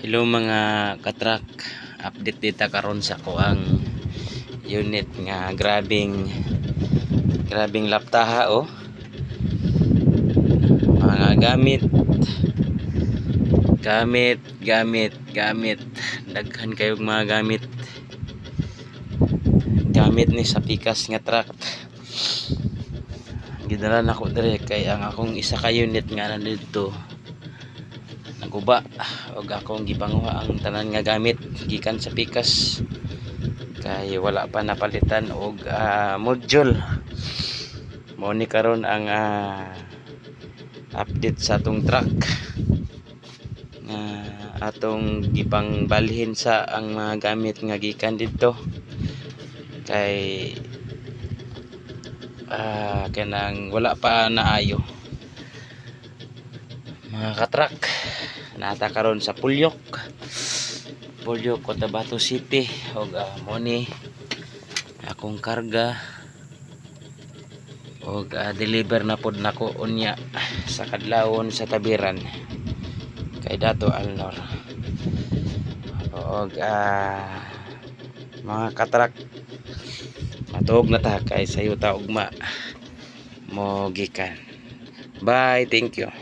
Hello mga katrak, update dita karon sa kuang unit nga grabing laptaha mga gamit daghan kayog mga gamit ni sa pikas nga truck. Gidala nako dire kay ang akong isa ka unit nga nandito naguba og akong gibanguha ang tanan nga gamit gikan sa pikas kay wala pa napalitan og module. Mao ni karon ang update sa atong truck nga atong gipangbalhin sa ang mga gamit nga gikan dito kay kanang wala pa naayo mga katrak. Nata karon sa Pulyok, Cotabato City og mo ni akong karga og deliver na pod nako unya sa kadlawon sa tabiran kay Dato Alnor. Og mga katrak, matuog na ta kay sayo ta ugma mo gikan. Bye, thank you.